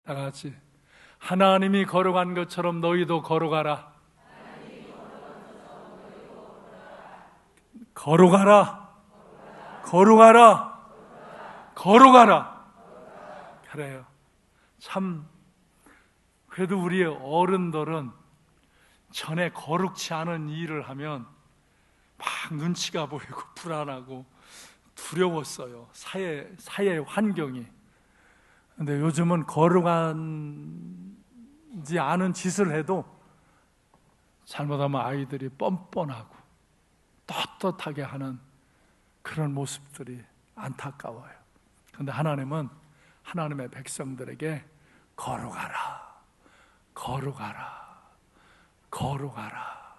다 같이 하나님이 걸어간 것처럼 너희도 걸어가라. 걸어가라. 걸어가라. 걸어가라. 그래요. 참 그래도 우리 어른들은 전에 거룩치 않은 일을 하면 막 눈치가 보이고 불안하고 두려웠어요. 사회 환경이. 근데 요즘은 거룩하지 않은 짓을 해도 잘못하면 아이들이 뻔뻔하고 떳떳하게 하는 그런 모습들이 안타까워요. 그런데 하나님은 하나님의 백성들에게 거룩하라, 거룩하라, 거룩하라,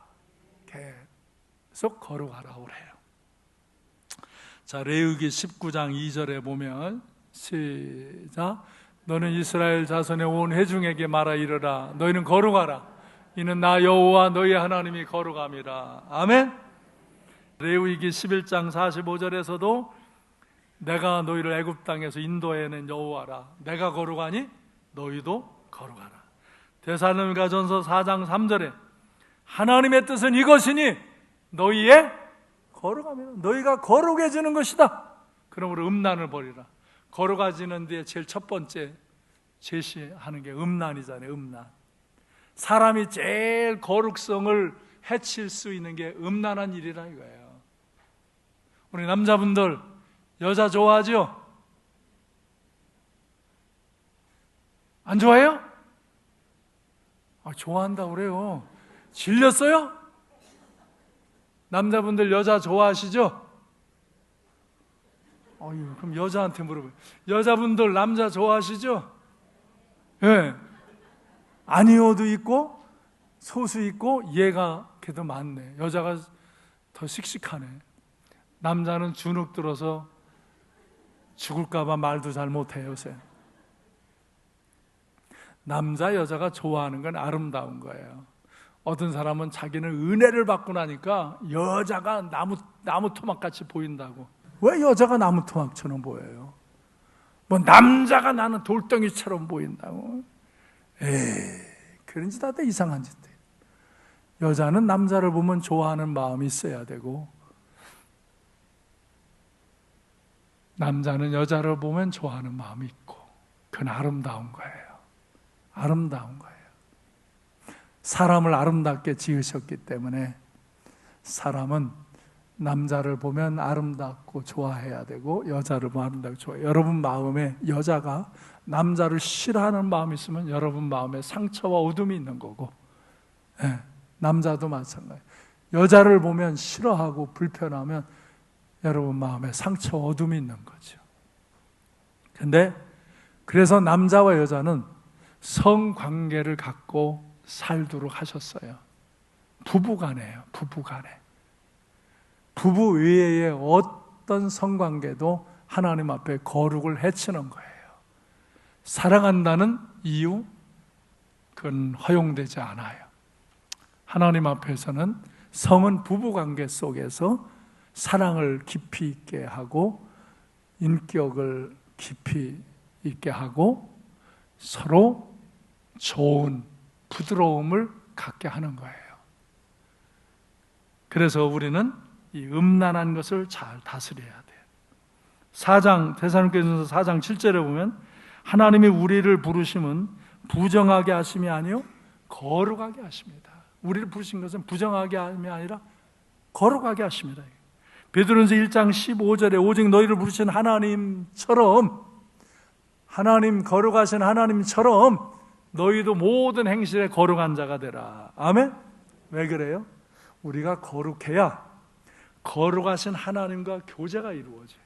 계속 거룩하라 그래요. 자, 레위기 19장 2절에 보면 시작. 너는 이스라엘 자손의 온 회중에게 말하 이르라. 너희는 거룩하라. 이는 나 여호와 너희 하나님이 거룩함이라. 아멘. 레위기 11장 45절에서도 내가 너희를 애굽 땅에서 인도해낸 여호와라. 내가 거룩하니 너희도 거룩하라. 데살로니가전서 4장 3절에 하나님의 뜻은 이것이니 너희의 거룩함이라. 너희가 거룩해지는 것이다. 그러므로 음란을 버리라. 거룩해지는 데에 제일 첫 번째 제시하는 게 음란이잖아요. 음란. 사람이 제일 거룩성을 해칠 수 있는 게 음란한 일이라 이거예요. 우리 남자분들 여자 좋아하죠? 안 좋아해요? 좋아한다고 그래요. 질렸어요? 남자분들 여자 좋아하시죠? 그럼 여자한테 물어봐요. 여자분들 남자 좋아하시죠? 예. 네. 아니요도 있고 소수 있고 얘가 걔도 많네. 여자가 더 씩씩하네. 남자는 주눅 들어서 죽을까봐 말도 잘 못해요 요새. 남자 여자가 좋아하는 건 아름다운 거예요. 어떤 사람은 자기는 은혜를 받고 나니까 여자가 나무 토막같이 보인다고. 왜 여자가 나무 토막처럼 보여요? 뭐 남자가 나는 돌덩이처럼 보인다고. 그런 짓 하다 이상한 짓 해. 여자는 남자를 보면 좋아하는 마음이 있어야 되고 남자는 여자를 보면 좋아하는 마음이 있고 그건 아름다운 거예요. 아름다운 거예요. 사람을 아름답게 지으셨기 때문에 사람은 남자를 보면 아름답고 좋아해야 되고 여자를 보면 아름답고 좋아해요. 여러분 마음에 여자가 남자를 싫어하는 마음이 있으면 여러분 마음에 상처와 어둠이 있는 거고, 남자도 마찬가지예요. 여자를 보면 싫어하고 불편하면 여러분 마음에 상처와 어둠이 있는 거죠. 근데 그래서 남자와 여자는 성관계를 갖고 살도록 하셨어요. 부부간에요. 부부간에. 부부 외에 어떤 성관계도 하나님 앞에 거룩을 해치는 거예요. 사랑한다는 이유, 그건 허용되지 않아요. 하나님 앞에서는 성은 부부관계 속에서 사랑을 깊이 있게 하고 인격을 깊이 있게 하고 서로 좋은 부드러움을 갖게 하는 거예요. 그래서 우리는 이 음란한 것을 잘 다스려야 돼요. 데살로니가전서 4장 7절에 보면 하나님이 우리를 부르심은 부정하게 하심이 아니요 거룩하게 하십니다. 우리를 부르신 것은 부정하게 함이 아니라 거룩하게 하십니다. 베드로전서 1장 15절에 오직 너희를 부르신 하나님처럼, 하나님 거룩하신 하나님처럼 너희도 모든 행실에 거룩한 자가 되라. 아멘? 왜 그래요? 우리가 거룩해야 거룩하신 하나님과 교제가 이루어져요.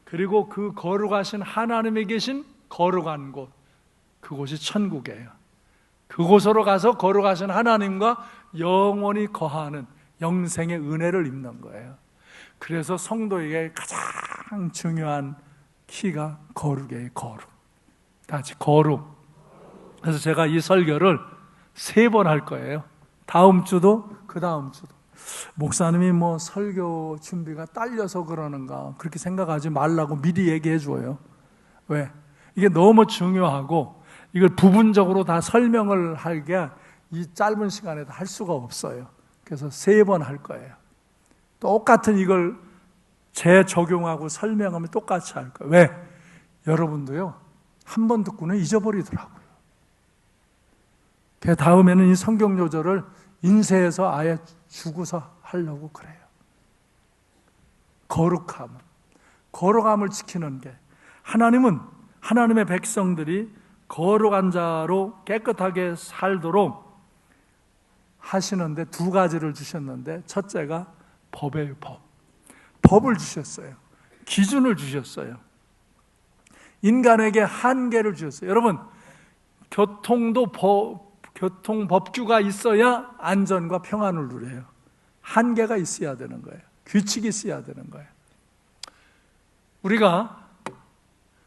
그리고 그 거룩하신 하나님이 계신 거룩한 곳, 그곳이 천국이에요. 그곳으로 가서 거룩하신 하나님과 영원히 거하는 영생의 은혜를 입는 거예요. 그래서 성도에게 가장 중요한 키가 거룩이에요. 거룩. 다 같이 거룩. 그래서 제가 이 설교를 3번 할 거예요. 다음 주도 그 다음 주도. 목사님이 뭐 설교 준비가 딸려서 그러는가 그렇게 생각하지 말라고 미리 얘기해 줘요. 왜? 이게 너무 중요하고 이걸 부분적으로 다 설명을 하기에 이 짧은 시간에 다 할 수가 없어요. 그래서 3번 할 거예요. 똑같은 이걸 재적용하고 설명하면 똑같이 할 거예요. 왜? 여러분도요, 한 번 듣고는 잊어버리더라고요. 그 다음에는 이 성경 요절을 인쇄해서 아예 주고서 하려고 그래요. 거룩함을 지키는 게, 하나님은 하나님의 백성들이 거룩한 자로 깨끗하게 살도록 하시는데 2가지를 주셨는데, 첫째가 법이에요. 법을 주셨어요. 기준을 주셨어요. 인간에게 한계를 주셨어요. 여러분, 교통법규가 있어야 안전과 평안을 누려요. 한계가 있어야 되는 거예요. 규칙이 있어야 되는 거예요. 우리가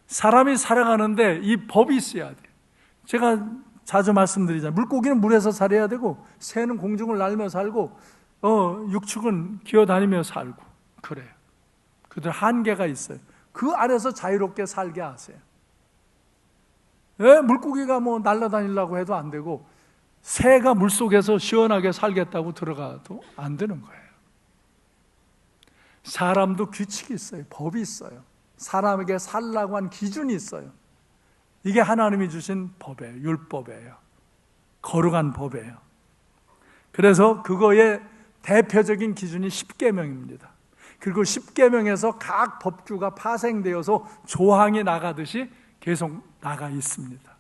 사람이 살아가는데 이 법이 있어야 돼요. 제가 자주 말씀드리잖아요. 물고기는 물에서 살아야 되고, 새는 공중을 날며 살고, 육축은 기어다니며 살고 그래요. 그들 한계가 있어요. 그 안에서 자유롭게 살게 하세요. 왜? 물고기가 날아다니려고 해도 안 되고, 새가 물속에서 시원하게 살겠다고 들어가도 안 되는 거예요. 사람도 규칙이 있어요. 법이 있어요. 사람에게 살라고 한 기준이 있어요. 이게 하나님이 주신 법이에요. 율법이에요. 거룩한 법이에요. 그래서 그거의 대표적인 기준이 십계명입니다. 그리고 십계명에서 각 법규가 파생되어서 조항이 나가듯이 계속 나가 있습니다.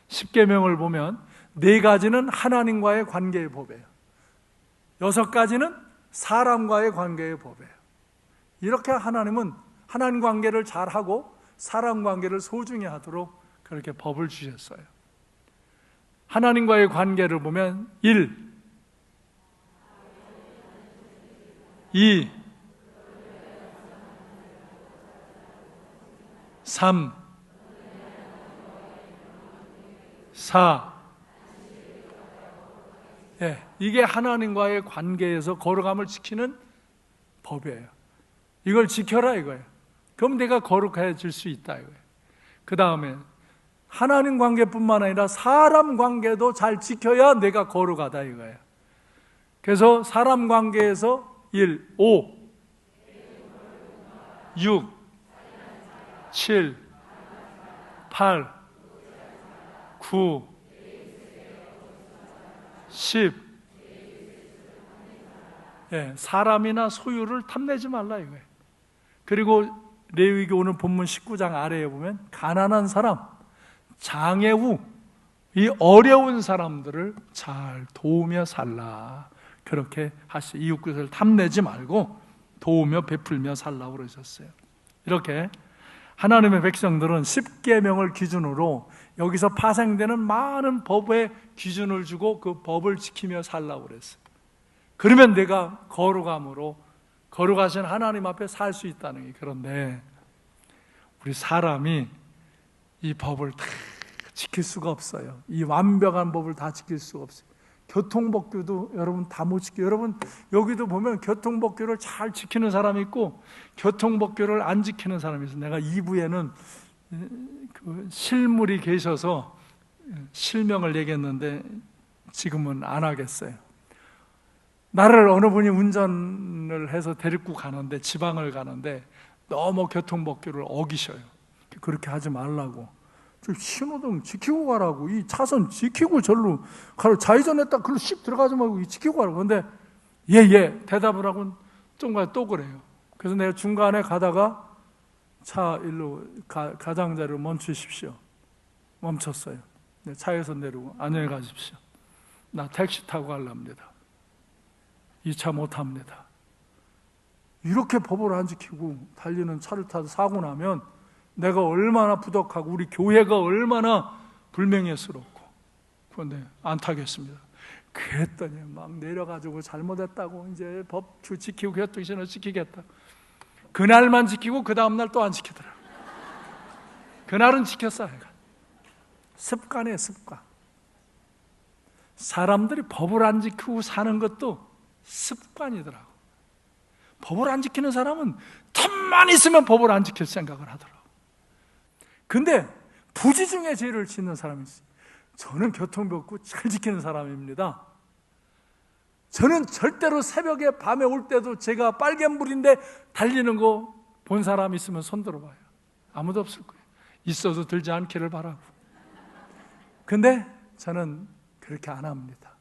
십계명을 보면 4가지는 하나님과의 관계의 법이에요. 6가지는 사람과의 관계의 법이에요. 이렇게 하나님은 하나님 관계를 잘하고 사람 관계를 소중히 하도록 그렇게 법을 주셨어요. 하나님과의 관계를 보면 1, 2, 3, 4. 이게 하나님과의 관계에서 거룩함을 지키는 법이에요. 이걸 지켜라 이거예요. 그럼 내가 거룩해질 수 있다 이거예요. 그 다음에 하나님 관계뿐만 아니라 사람 관계도 잘 지켜야 내가 거룩하다 이거예요. 그래서 사람 관계에서 1, 5, 6, 7, 8, 9, 10. 사람이나 소유를 탐내지 말라 이거예요. 그리고 레위기 오늘 본문 19장 아래에 보면 가난한 사람, 장애우, 이 어려운 사람들을 잘 도우며 살라. 그렇게 하시. 이웃것을 탐내지 말고 도우며 베풀며 살라고 그러셨어요. 이렇게 하나님의 백성들은 십계명을 기준으로 여기서 파생되는 많은 법의 기준을 주고 그 법을 지키며 살라고 그랬어요. 그러면 내가 거룩함으로 거룩하신 하나님 앞에 살 수 있다는 게. 그런데 우리 사람이 이 법을 다 지킬 수가 없어요. 이 완벽한 법을 다 지킬 수가 없어요. 교통법규도 여러분 다 못 지켜요. 여러분 여기도 보면 교통법규를 잘 지키는 사람이 있고 교통법규를 안 지키는 사람이 있어요. 내가 2부에는 그 실물이 계셔서 실명을 얘기했는데 지금은 안 하겠어요. 나를 어느 분이 운전을 해서 데리고 가는데, 지방을 가는데 너무 교통법규를 어기셔요. 그렇게 하지 말라고, 신호등 지키고 가라고, 이 차선 지키고 절로 가라고, 좌회전했다 그걸로 씩 들어가지 말고 지키고 가라고. 근데 예 대답을 하고 좀 가다 또 그래요. 그래서 내가 중간에 가다가 차 일로 가장자리로 멈추십시오. 멈췄어요. 차에서 내리고 안녕히 가십시오. 나 택시 타고 가려합니다. 이 차 못합니다. 이렇게 법을 안 지키고 달리는 차를 타서 사고 나면 내가 얼마나 부덕하고 우리 교회가 얼마나 불명예스럽고. 그런데 안 타겠습니다. 그랬더니 막 내려가지고 잘못했다고 이제 법규 지키고 교통신호 지키겠다. 그날만 지키고 그 다음날 또 안 지키더라고요. 그날은 지켰어요. 습관이에요, 습관. 사람들이 법을 안 지키고 사는 것도 습관이더라고. 법을 안 지키는 사람은 틈만 있으면 법을 안 지킬 생각을 하더라고. 근데 부지 중에 죄를 짓는 사람이 있어요. 저는 교통법규 잘 지키는 사람입니다. 저는 절대로 새벽에 밤에 올 때도 제가 빨간불인데 달리는 거 본 사람 있으면 손 들어봐요. 아무도 없을 거예요. 있어도 들지 않기를 바라고. 근데 저는 그렇게 안 합니다.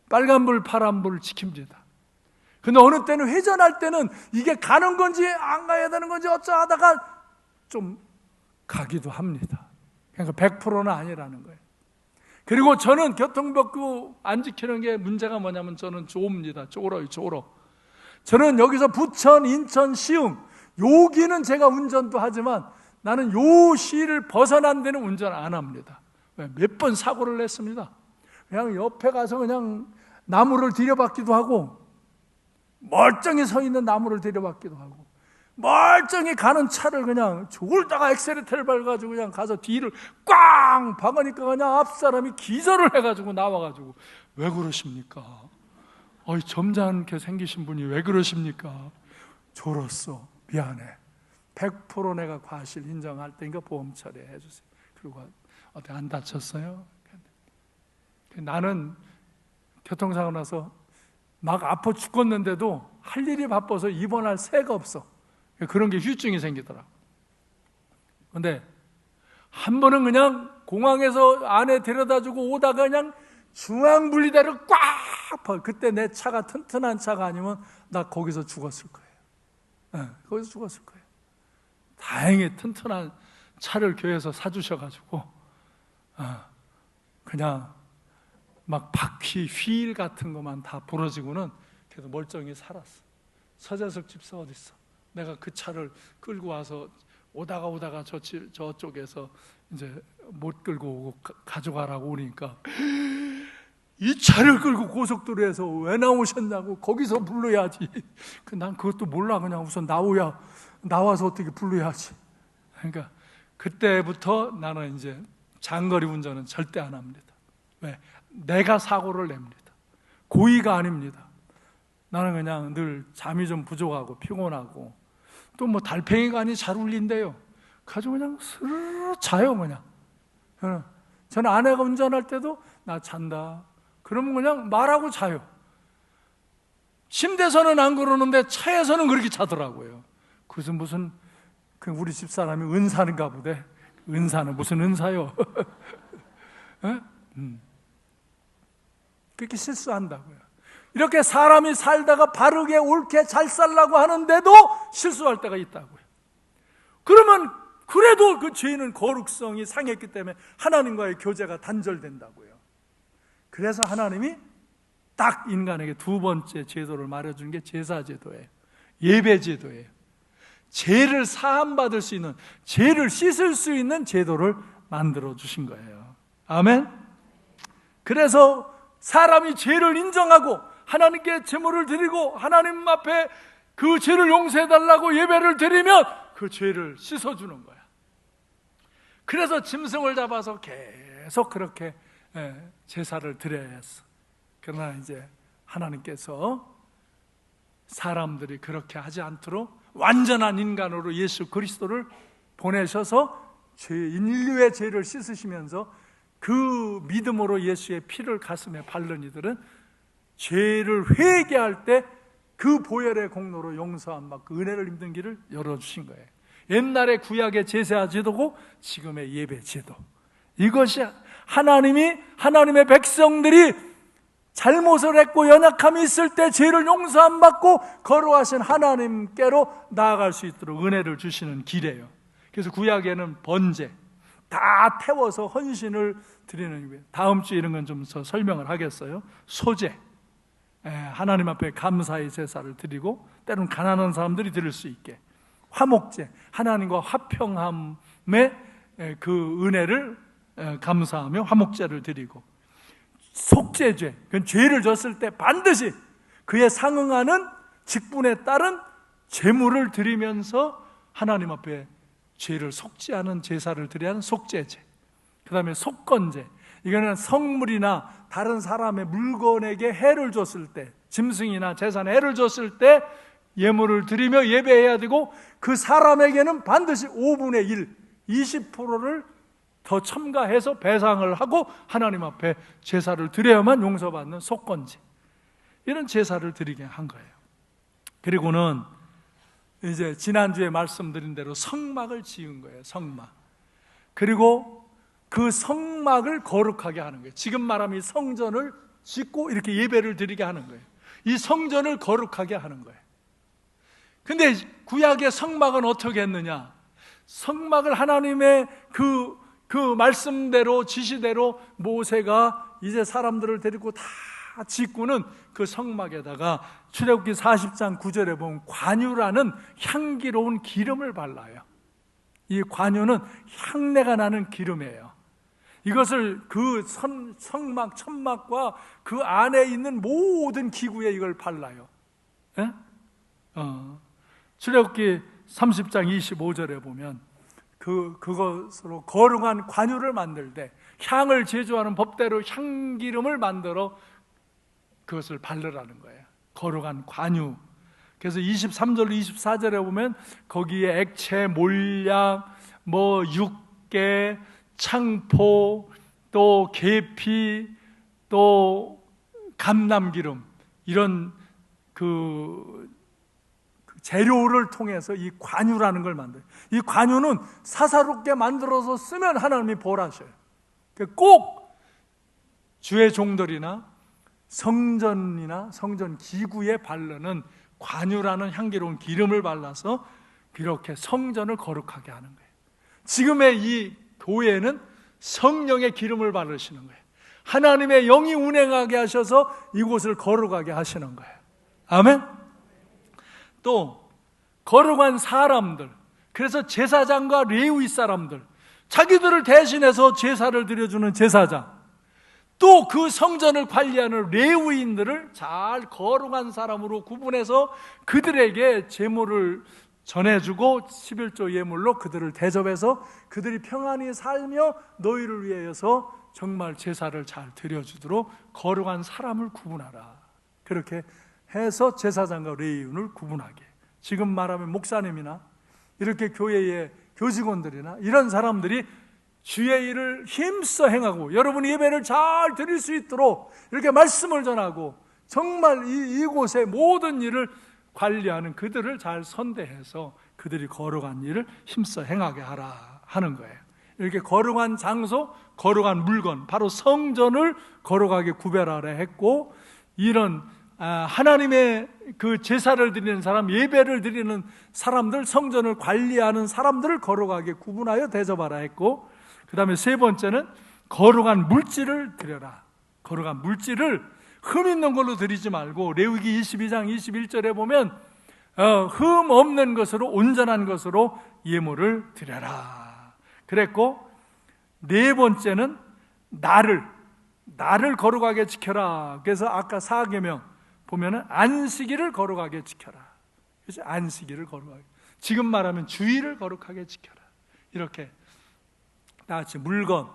빨간불, 파란불 지킵니다. 근데 어느 때는 회전할 때는 이게 가는 건지 안 가야 되는 건지 어쩌다가 좀 가기도 합니다. 그러니까 100%는 아니라는 거예요. 그리고 저는 교통법규 안 지키는 게 문제가 뭐냐면 저는 좁습니다. 쫄아요. 저는 여기서 부천, 인천, 시흥 여기는 제가 운전도 하지만 나는 요 시를 벗어난 데는 운전 안 합니다. 몇 번 사고를 냈습니다. 그냥 옆에 가서 그냥 나무를 들여받기도 하고 멀쩡히 서 있는 나무를 들여받기도 하고 멀쩡히 가는 차를 그냥 졸다가 엑셀레터를 밟아가지고 그냥 가서 뒤를 꽝 박으니까 그냥 앞사람이 기절을 해가지고 나와가지고 왜 그러십니까? 점잖게 생기신 분이 왜 그러십니까? 졸었어. 미안해. 100% 내가 과실 인정할 테니까 보험 처리해 주세요. 그리고 어디 안 다쳤어요? 나는 교통사고 나서 막 아파 죽겠는데도 할 일이 바빠서 입원할 새가 없어. 그런 게 후유증이 생기더라고. 근데 한 번은 그냥 공항에서 안에 데려다주고 오다가 그냥 중앙분리대로 꽉 파. 그때 내 차가 튼튼한 차가 아니면 나 거기서 죽었을 거예요. 거기서 죽었을 거예요. 다행히 튼튼한 차를 교회에서 사주셔가지고 그냥 막 바퀴 휠 같은 것만 다 부러지고는 그래도 멀쩡히 살았어. 서재석 집사 어디 있어? 내가 그 차를 끌고 와서 오다가 저쪽에서 이제 못 끌고 오고 가져가라고 오니까 이 차를 끌고 고속도로에서 왜 나오셨냐고. 거기서 불러야지. 난 그것도 몰라. 그냥 우선 나와서 어떻게 불러야지. 그러니까 그때부터 나는 이제 장거리 운전은 절대 안 합니다. 왜? 내가 사고를 냅니다. 고의가 아닙니다. 나는 그냥 늘 잠이 좀 부족하고 피곤하고 또 뭐 달팽이가 아니 잘 울린대요. 가지고 그냥 스르르 자요. 그냥 저는 아내가 운전할 때도 나 잔다 그러면 그냥 말하고 자요. 침대에서는 안 그러는데 차에서는 그렇게 자더라고요. 그래서 무슨 우리 집사람이 은사인가 보대. 은사는 무슨 은사요? 그렇게 실수한다고요. 이렇게 사람이 살다가 바르게 옳게 잘 살라고 하는데도 실수할 때가 있다고요. 그러면 그래도 그 죄는 거룩성이 상했기 때문에 하나님과의 교제가 단절된다고요. 그래서 하나님이 딱 인간에게 두 번째 제도를 말해준 게 제사제도예요. 예배제도예요. 죄를 사함받을 수 있는, 죄를 씻을 수 있는 제도를 만들어 주신 거예요. 아멘. 그래서 사람이 죄를 인정하고 하나님께 제물을 드리고 하나님 앞에 그 죄를 용서해달라고 예배를 드리면 그 죄를 씻어주는 거야. 그래서 짐승을 잡아서 계속 그렇게 제사를 드려야 했어. 그러나 이제 하나님께서 사람들이 그렇게 하지 않도록 완전한 인간으로 예수 그리스도를 보내셔서 인류의 죄를 씻으시면서 그 믿음으로 예수의 피를 가슴에 바른 이들은 죄를 회개할 때 그 보혈의 공로로 용서함 받고 은혜를 입는 길을 열어주신 거예요. 옛날의 구약의 제사 제도고 지금의 예배 제도. 이것이 하나님의 백성들이 잘못을 했고 연약함이 있을 때 죄를 용서함 받고 거룩하신 하나님께로 나아갈 수 있도록 은혜를 주시는 길이에요. 그래서 구약에는 번제 다 태워서 헌신을 드리는 거예요. 다음 주에 이런 건 좀 더 설명을 하겠어요. 소제, 하나님 앞에 감사의 제사를 드리고 때로는 가난한 사람들이 드릴 수 있게. 화목제, 하나님과 화평함의 그 은혜를 감사하며 화목제를 드리고. 속죄죄, 그건 죄를 졌을 때 반드시 그에 상응하는 직분에 따른 제물을 드리면서 하나님 앞에 죄를 속죄하는 제사를 드려야 하는 속죄제. 그 다음에 속건제, 이거는 성물이나 다른 사람의 물건에게 해를 줬을 때, 짐승이나 재산에 해를 줬을 때 예물을 드리며 예배해야 되고 그 사람에게는 반드시 5분의 1 20%를 더 첨가해서 배상을 하고 하나님 앞에 제사를 드려야만 용서받는 속건제, 이런 제사를 드리게 한 거예요. 그리고는 이제 지난주에 말씀드린 대로 성막을 지은 거예요. 성막. 그리고 그 성막을 거룩하게 하는 거예요. 지금 말하면 이 성전을 짓고 이렇게 예배를 드리게 하는 거예요. 이 성전을 거룩하게 하는 거예요. 근데 구약의 성막은 어떻게 했느냐? 성막을 하나님의 그 말씀대로, 지시대로 모세가 이제 사람들을 데리고 다 짓고는 그 성막에다가 출애굽기 40장 9절에 보면 관유라는 향기로운 기름을 발라요. 이 관유는 향내가 나는 기름이에요. 이것을 그 성막, 천막과 그 안에 있는 모든 기구에 이걸 발라요. 예? 출애굽기 30장 25절에 보면 그것으로 거룩한 관유를 만들 때 향을 제조하는 법대로 향기름을 만들어 그것을 바르라는 거예요. 거룩한 관유. 그래서 23절로 24절에 보면 거기에 액체, 몰약, 육개, 창포, 또 계피, 또 감람기름, 이런 그 재료를 통해서 이 관유라는 걸 만들어요. 이 관유는 사사롭게 만들어서 쓰면 하나님이 벌하셔요. 꼭 주의 종들이나 성전이나 성전 기구에 바르는 관유라는 향기로운 기름을 발라서 그렇게 성전을 거룩하게 하는 거예요. 지금의 이 교회는 성령의 기름을 바르시는 거예요. 하나님의 영이 운행하게 하셔서 이곳을 거룩하게 하시는 거예요. 아멘. 또 거룩한 사람들, 그래서 제사장과 레위 사람들, 자기들을 대신해서 제사를 드려주는 제사장, 또 그 성전을 관리하는 레위인들을 잘 거룩한 사람으로 구분해서 그들에게 제물을 전해주고 11조 예물로 그들을 대접해서 그들이 평안히 살며 너희를 위하여서 정말 제사를 잘 드려주도록 거룩한 사람을 구분하라. 그렇게 해서 제사장과 레위인을 구분하게. 지금 말하면 목사님이나 이렇게 교회의 교직원들이나 이런 사람들이 주의 일을 힘써 행하고 여러분이 예배를 잘 드릴 수 있도록 이렇게 말씀을 전하고 정말 이곳의 모든 일을 관리하는 그들을 잘 선대해서 그들이 거룩한 일을 힘써 행하게 하라 하는 거예요. 이렇게 거룩한 장소, 거룩한 물건, 바로 성전을 거룩하게 구별하라 했고, 이런 하나님의 그 제사를 드리는 사람, 예배를 드리는 사람들, 성전을 관리하는 사람들을 거룩하게 구분하여 대접하라 했고, 그 다음에 세 번째는 거룩한 물질을 드려라. 거룩한 물질을 흠 있는 걸로 드리지 말고 레위기 22장 21절에 보면 흠 없는 것으로, 온전한 것으로 예물을 드려라 그랬고, 네 번째는 날을 거룩하게 지켜라. 그래서 아까 사계명 보면은 안식일을 거룩하게 지켜라. 그래서 안식일을 거룩하게, 지금 말하면 주일을 거룩하게 지켜라. 이렇게 다 같이 물건,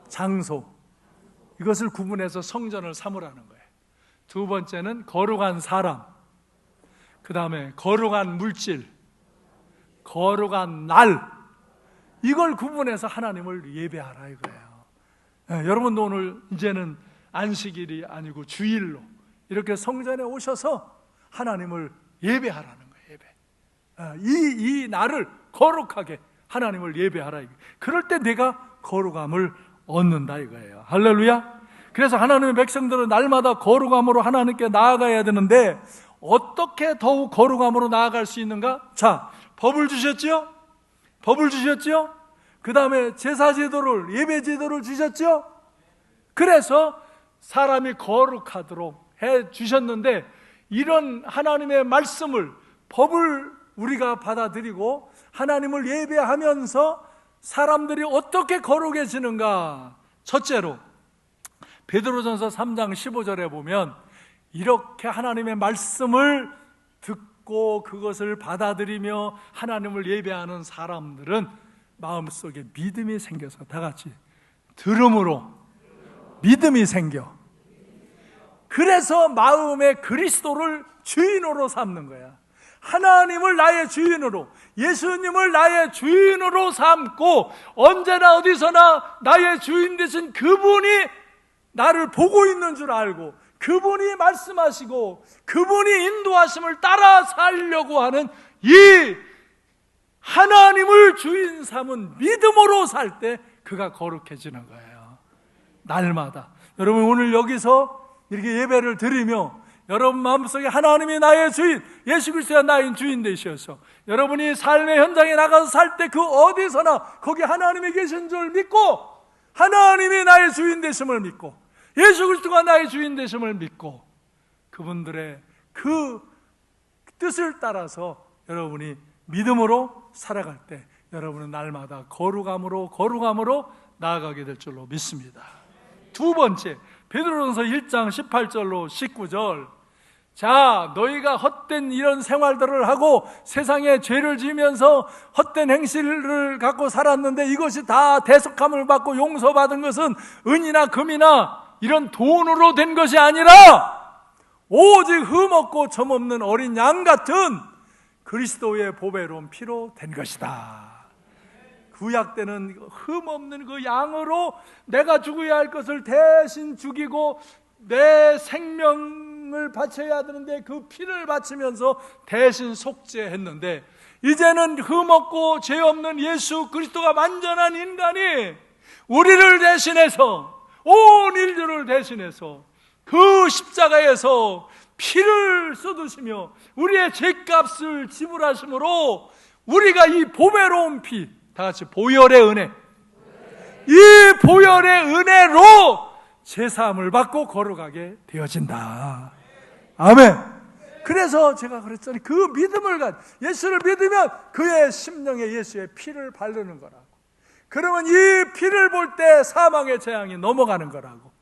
장소, 이것을 구분해서 성전을 삼으라는 거예요. 두 번째는 거룩한 사람, 그 다음에 거룩한 물질, 거룩한 날, 이걸 구분해서 하나님을 예배하라 이거예요. 여러분도 오늘 이제는 안식일이 아니고 주일로 이렇게 성전에 오셔서 하나님을 예배하라는 거예요. 이 날을 거룩하게 하나님을 예배하라. 그럴 때 내가 거룩함을 얻는다 이거예요. 할렐루야. 그래서 하나님의 백성들은 날마다 거룩함으로 하나님께 나아가야 되는데 어떻게 더욱 거룩함으로 나아갈 수 있는가? 자, 법을 주셨죠? 법을 주셨죠? 그 다음에 제사제도를, 예배제도를 주셨죠? 그래서 사람이 거룩하도록 해 주셨는데, 이런 하나님의 말씀을, 법을 우리가 받아들이고 하나님을 예배하면서 사람들이 어떻게 거룩해지는가? 첫째로 베드로전서 3장 15절에 보면 이렇게 하나님의 말씀을 듣고 그것을 받아들이며 하나님을 예배하는 사람들은 마음속에 믿음이 생겨서, 다 같이 들음으로 믿음이 생겨. 그래서 마음에 그리스도를 주인으로 삼는 거야. 하나님을 나의 주인으로, 예수님을 나의 주인으로 삼고 언제나 어디서나 나의 주인 되신 그분이 나를 보고 있는 줄 알고 그분이 말씀하시고 그분이 인도하심을 따라 살려고 하는 이 하나님을 주인 삼은 믿음으로 살 때 그가 거룩해지는 거예요. 날마다. 여러분, 오늘 여기서 이렇게 예배를 드리며 여러분 마음속에 하나님이 나의 주인, 예수 그리스도가 나의 주인 되셔서 여러분이 삶의 현장에 나가서 살 때 그 어디서나 거기 하나님이 계신 줄 믿고, 하나님이 나의 주인 되심을 믿고, 예수 그리스도가 나의 주인 되심을 믿고, 그분들의 그 뜻을 따라서 여러분이 믿음으로 살아갈 때 여러분은 날마다 거룩함으로 나아가게 될 줄로 믿습니다. 두 번째, 베드로전서 1장 18절로 19절. 자, 너희가 헛된 이런 생활들을 하고 세상에 죄를 지으면서 헛된 행실을 갖고 살았는데 이것이 다 대속함을 받고 용서받은 것은 은이나 금이나 이런 돈으로 된 것이 아니라 오직 흠없고 점없는 어린 양 같은 그리스도의 보배로운 피로 된 것이다. 구약 때는 흠없는 그 양으로 내가 죽어야 할 것을 대신 죽이고 내 생명을 바쳐야 되는데 그 피를 바치면서 대신 속죄했는데, 이제는 흠없고 죄 없는 예수 그리스도가 완전한 인간이 우리를 대신해서, 온 인류를 대신해서 그 십자가에서 피를 쏟으시며 우리의 죄값을 지불하심으로 우리가 이 보배로운 피, 다 같이 보혈의 은혜, 이 보혈의 은혜로 제사함을 받고 걸어가게 되어진다. 아멘. 그래서 제가 그랬더니 그 믿음을 예수를 믿으면 그의 심령에 예수의 피를 바르는 거라고. 그러면 이 피를 볼 때 사망의 재앙이 넘어가는 거라고.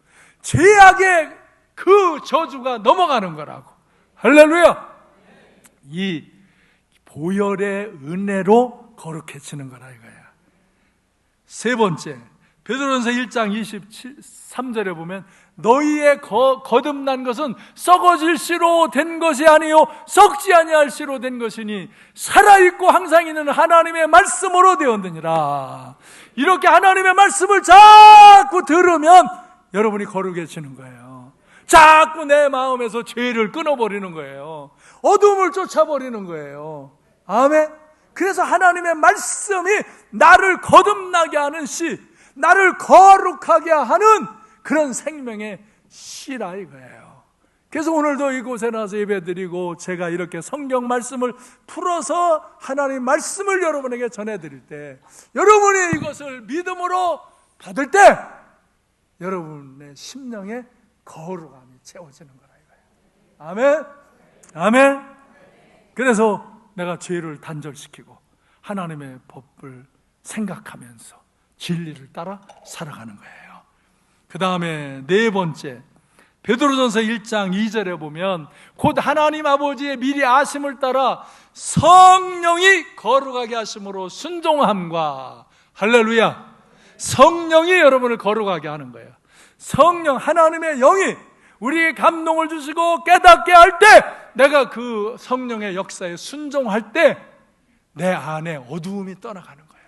죄악의 그 저주가 넘어가는 거라고. 할렐루야. 이 보혈의 은혜로 거룩해지는 거라 이거야. 세 번째, 베드로전서 1장 23절에 보면 너희의 거듭난 것은 썩어질 씨로 된 것이 아니요 썩지 아니할 씨로 된 것이니 살아있고 항상 있는 하나님의 말씀으로 되었느니라. 이렇게 하나님의 말씀을 자꾸 들으면 여러분이 거룩해지는 거예요. 자꾸 내 마음에서 죄를 끊어버리는 거예요. 어둠을 쫓아버리는 거예요. 아멘. 그래서 하나님의 말씀이 나를 거듭나게 하는 씨, 나를 거룩하게 하는 그런 생명의 씨라 이거예요. 그래서 오늘도 이곳에 나와서 예배드리고 제가 이렇게 성경 말씀을 풀어서 하나님 말씀을 여러분에게 전해드릴 때, 여러분이 이것을 믿음으로 받을 때 여러분의 심령에 거룩함이 채워지는 거라 이거예요. 아멘. 아멘. 그래서 내가 죄를 단절시키고 하나님의 법을 생각하면서 진리를 따라 살아가는 거예요. 그 다음에 네 번째, 베드로전서 1장 2절에 보면 곧 하나님 아버지의 미리 아심을 따라 성령이 거룩하게 하심으로 순종함과, 할렐루야, 성령이 여러분을 거룩하게 하는 거예요. 성령, 하나님의 영이 우리에게 감동을 주시고 깨닫게 할 때, 내가 그 성령의 역사에 순종할 때 내 안에 어두움이 떠나가는 거예요.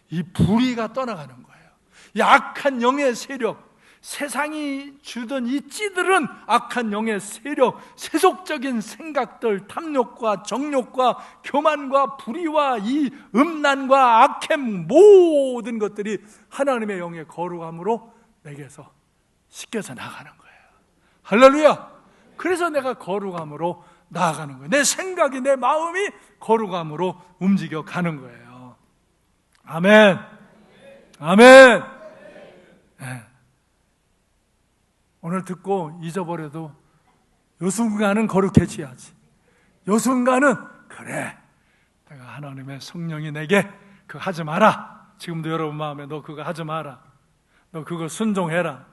이 불의가 떠나가는 거예요. 이 악한 영의 세력, 세상이 주던 이 찌들은 악한 영의 세력, 세속적인 생각들, 탐욕과 정욕과 교만과 불의와 이 음란과 악행, 모든 것들이 하나님의 영의 거룩함으로 내게서 씻겨져 나가는 거예요. 할렐루야. 그래서 내가 거룩함으로 나아가는 거예요. 내 생각이, 내 마음이 거룩함으로 움직여 가는 거예요. 아멘. 아멘. 네. 오늘 듣고 잊어버려도 요 순간은 거룩해져야지. 요 순간은 그래, 내가 하나님의 성령이 내게 그거 하지 마라. 지금도 여러분 마음에 너 그거 하지 마라. 너 그거 순종해라.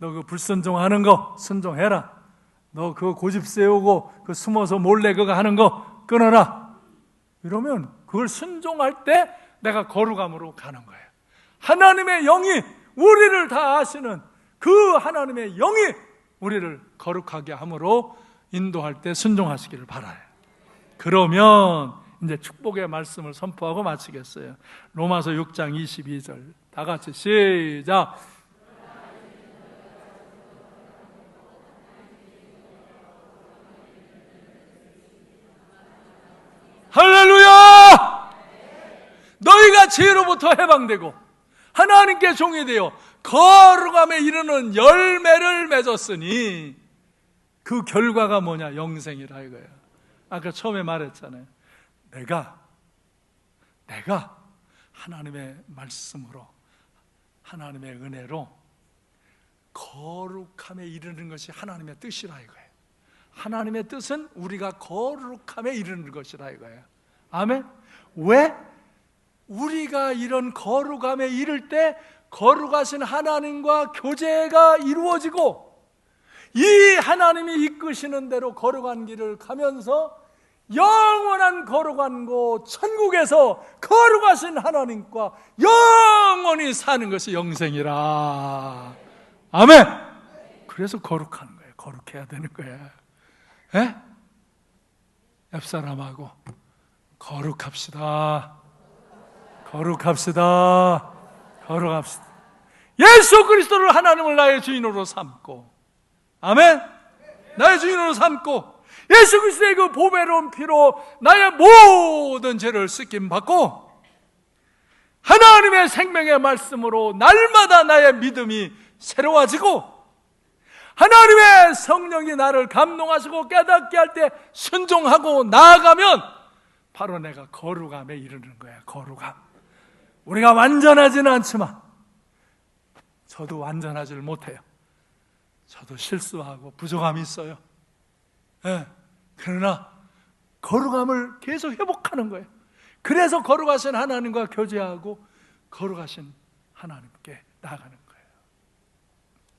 너 그 불순종하는 거 순종해라. 너 그거 고집 세우고 그 숨어서 몰래 그거 하는 거 끊어라. 이러면 그걸 순종할 때 내가 거룩함으로 가는 거예요. 하나님의 영이 우리를 다 아시는 그 하나님의 영이 우리를 거룩하게 함으로 인도할 때 순종하시기를 바라요. 그러면 이제 축복의 말씀을 선포하고 마치겠어요. 로마서 6장 22절 다 같이 시작. 할렐루야! 너희가 죄로부터 해방되고 하나님께 종이 되어 거룩함에 이르는 열매를 맺었으니 그 결과가 뭐냐? 영생이라 이거예요. 아까 처음에 말했잖아요. 내가 하나님의 말씀으로, 하나님의 은혜로 거룩함에 이르는 것이 하나님의 뜻이라 이거예요. 하나님의 뜻은 우리가 거룩함에 이르는 것이라 이거예요. 아멘. 왜? 우리가 이런 거룩함에 이를 때 거룩하신 하나님과 교제가 이루어지고 이 하나님이 이끄시는 대로 거룩한 길을 가면서 영원한 거룩한 곳 천국에서 거룩하신 하나님과 영원히 사는 것이 영생이라. 아멘. 그래서 거룩한 거예요. 거룩해야 되는 거예요. 예? 옆 사람하고 거룩합시다. 거룩합시다. 거룩합시다. 예수 그리스도를 하나님을 나의 주인으로 삼고, 아멘. 나의 주인으로 삼고 예수 그리스도의 그 보배로운 피로 나의 모든 죄를 씻김 받고 하나님의 생명의 말씀으로 날마다 나의 믿음이 새로워지고 하나님의 성령이 나를 감동하시고 깨닫게 할 때 순종하고 나아가면 바로 내가 거룩함에 이르는 거야. 거룩함. 우리가 완전하지는 않지만 저도 완전하지를 못해요. 저도 실수하고 부족함이 있어요. 예. 그러나 거룩함을 계속 회복하는 거예요. 그래서 거룩하신 하나님과 교제하고 거룩하신 하나님께 나아가는 거예요.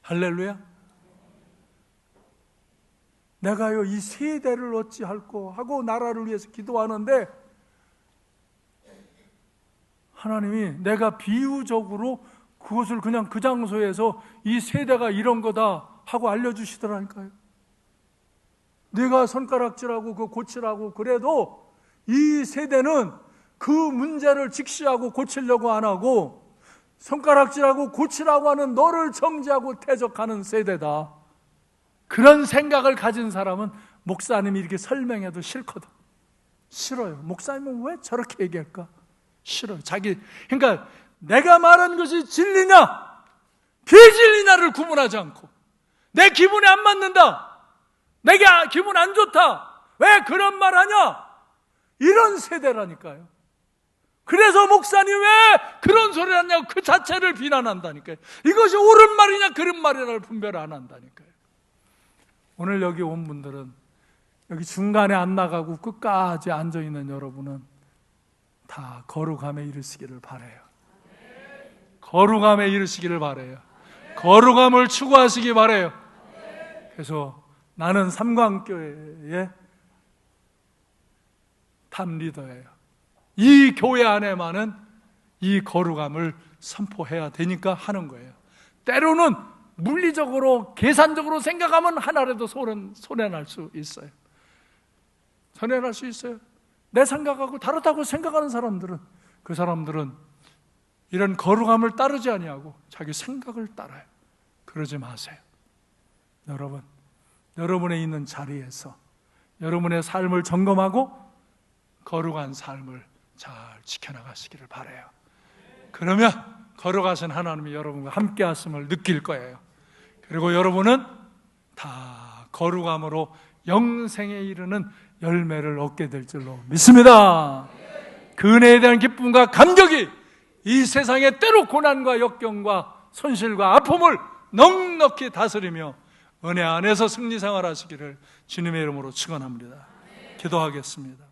할렐루야. 내가요 이 세대를 어찌할꼬 하고 나라를 위해서 기도하는데 하나님이 내가 비유적으로 그것을 그냥 그 장소에서 이 세대가 이런 거다 하고 알려주시더라니까요. 내가 손가락질하고 그 고치라고 그래도 이 세대는 그 문제를 직시하고 고치려고 안 하고 손가락질하고 고치라고 하는 너를 정죄하고 퇴적하는 세대다. 그런 생각을 가진 사람은 목사님이 이렇게 설명해도 싫거든. 싫어요. 목사님은 왜 저렇게 얘기할까? 싫어요. 그러니까 내가 말한 것이 진리냐 비진리냐를 구분하지 않고 내 기분에 안 맞는다, 내게 기분 안 좋다, 왜 그런 말 하냐, 이런 세대라니까요. 그래서 목사님 왜 그런 소리를 하냐고 그 자체를 비난한다니까요. 이것이 옳은 말이냐 그런 말이냐를 분별을 안 한다니까요. 오늘 여기 온 분들은 여기 중간에 안 나가고 끝까지 앉아있는 여러분은 다 거룩함에 이르시기를 바라요. 거룩함에 이르시기를 바라요. 거룩함을 추구하시기 바라요. 그래서 나는 삼광교회의 탑 리더예요. 이 교회 안에만은 이 거룩함을 선포해야 되니까 하는 거예요. 때로는 물리적으로 계산적으로 생각하면 하나라도 손해날 수 있어요. 손해날 수 있어요. 내 생각하고 다르다고 생각하는 사람들은 그 사람들은 이런 거룩함을 따르지 아니하고 자기 생각을 따라요. 그러지 마세요. 여러분, 여러분의 있는 자리에서 여러분의 삶을 점검하고 거룩한 삶을 잘 지켜나가시기를 바라요. 그러면 거룩하신 하나님이 여러분과 함께 하심을 느낄 거예요. 그리고 여러분은 다 거룩함으로 영생에 이르는 열매를 얻게 될 줄로 믿습니다. 그 은혜에 대한 기쁨과 감격이 이 세상의 때로 고난과 역경과 손실과 아픔을 넉넉히 다스리며 은혜 안에서 승리 생활하시기를 주님의 이름으로 축원합니다. 기도하겠습니다.